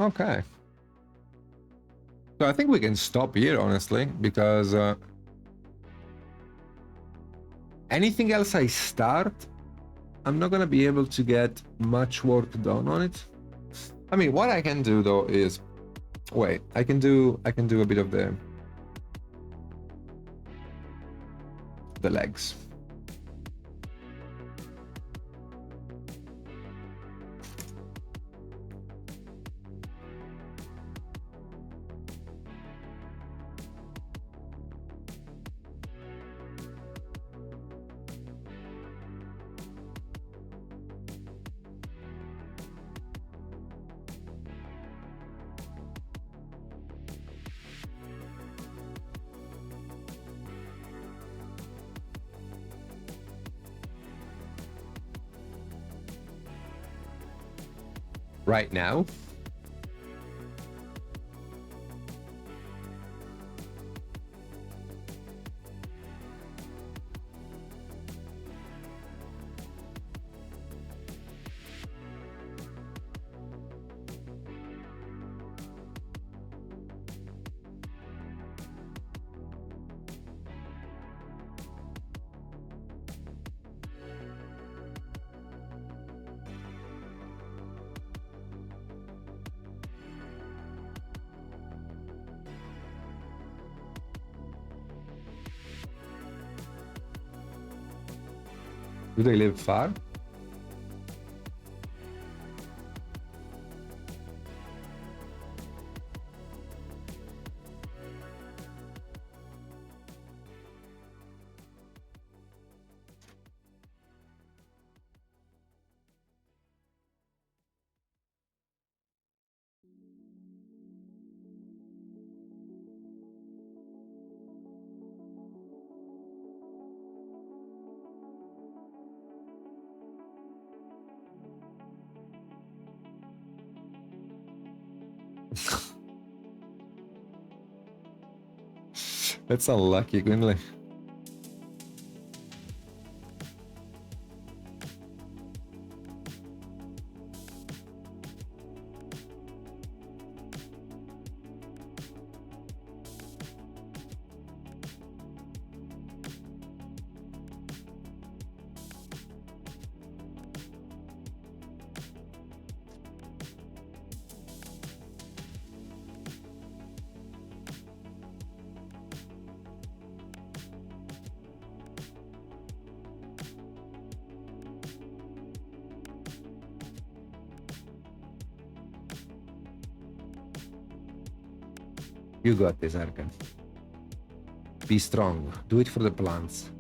Okay. So I think we can stop here, honestly, because anything else I start, I'm not gonna be able to get much work done on it. I mean, what I can do though is, wait, I can do a bit of the legs. Right now. Do they live far? That's unlucky, Gwynley. You got this, Arkan. Be strong. Do it for the plants.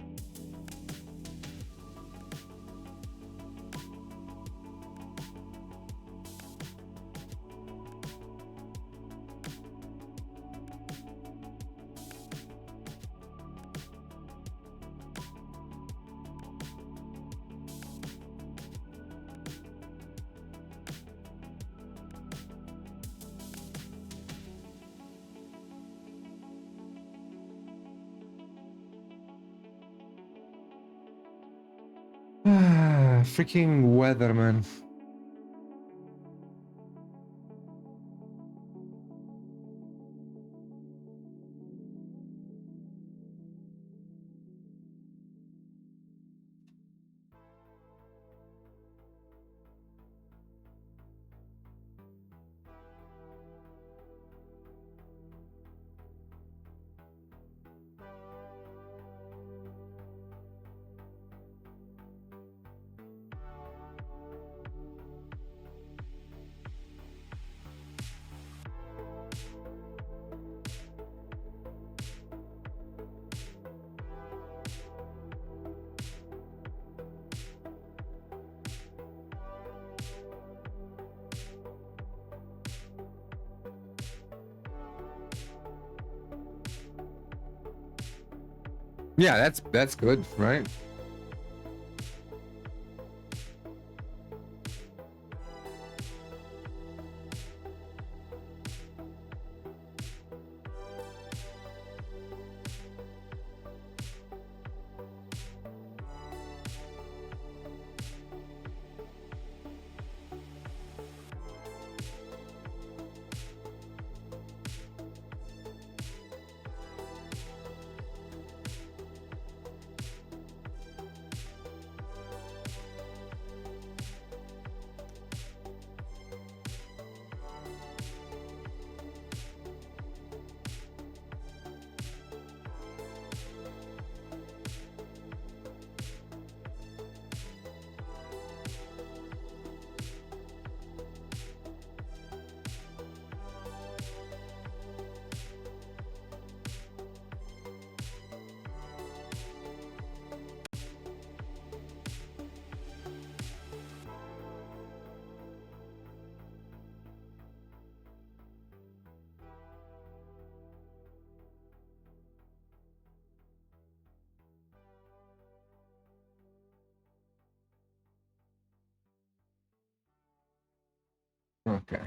Freaking weather, man. Yeah, that's good, right? Okay.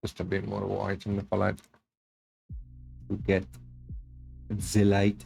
Just a bit more white in the palette to get the light.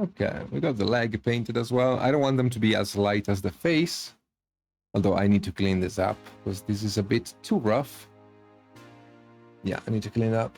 Okay, we got the leg painted as well. I don't want them to be as light as the face, although I need to clean this up because this is a bit too rough. Yeah, I need to clean it up.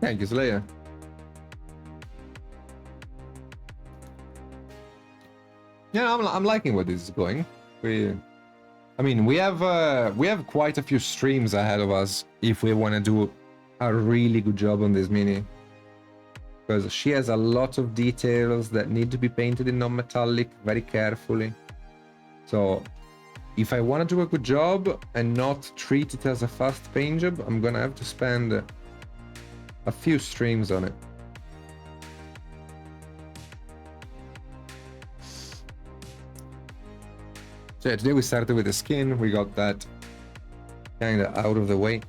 Thank you, Slayer. Yeah, I'm liking where this is going. I mean, we have quite a few streams ahead of us if we want to do a really good job on this mini, because she has a lot of details that need to be painted in non-metallic very carefully. So if I want to do a good job and not treat it as a fast paint job, I'm gonna have to spend a few streams on it. So yeah, today we started with the skin. We got that kind of out of the way.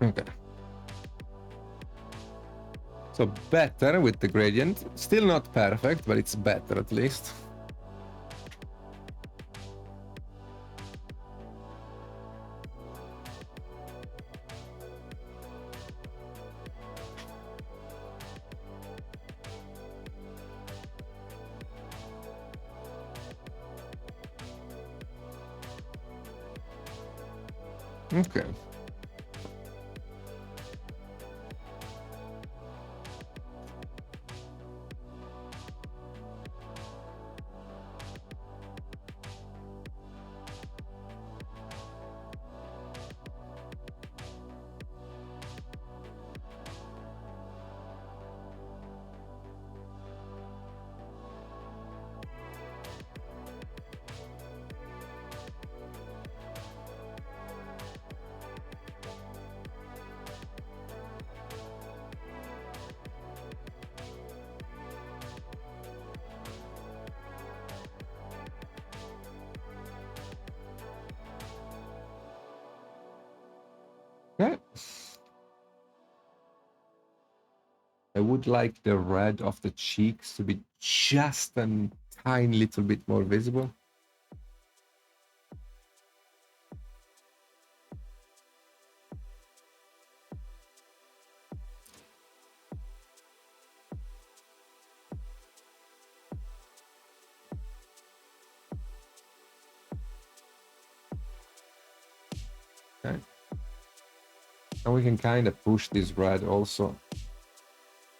Okay. So better with the gradient. Still not perfect, but it's better at least. Okay. would like the red of the cheeks to be just a tiny little bit more visible. Okay. And we can kind of push this red also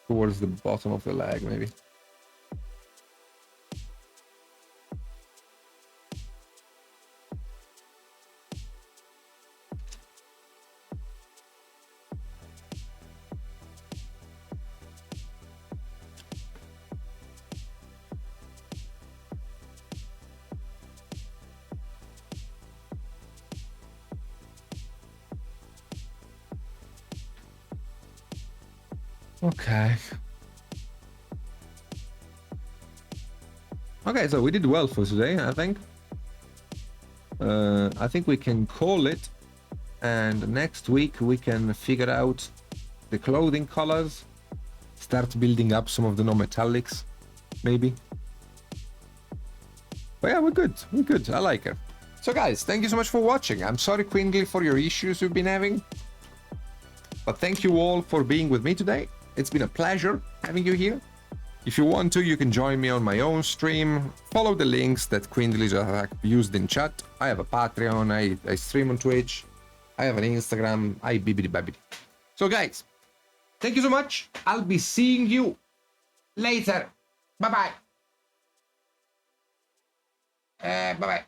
towards the bottom of the leg, maybe. Okay. Okay, so we did well for today, I think. I think we can call it, and next week we can figure out the clothing colors, start building up some of the non-metallics, maybe. But yeah, we're good. We're good. I like it. So guys, thank you so much for watching. I'm sorry, Quingly, for your issues you've been having. But thank you all for being with me today. It's been a pleasure having you here. If you want to, you can join me on my own stream. Follow the links that Quindly used in chat. I have a Patreon, I stream on Twitch, I have an Instagram, I bibbidi babbidi. So guys, thank you so much. I'll be seeing you later. Bye-bye. Bye-bye.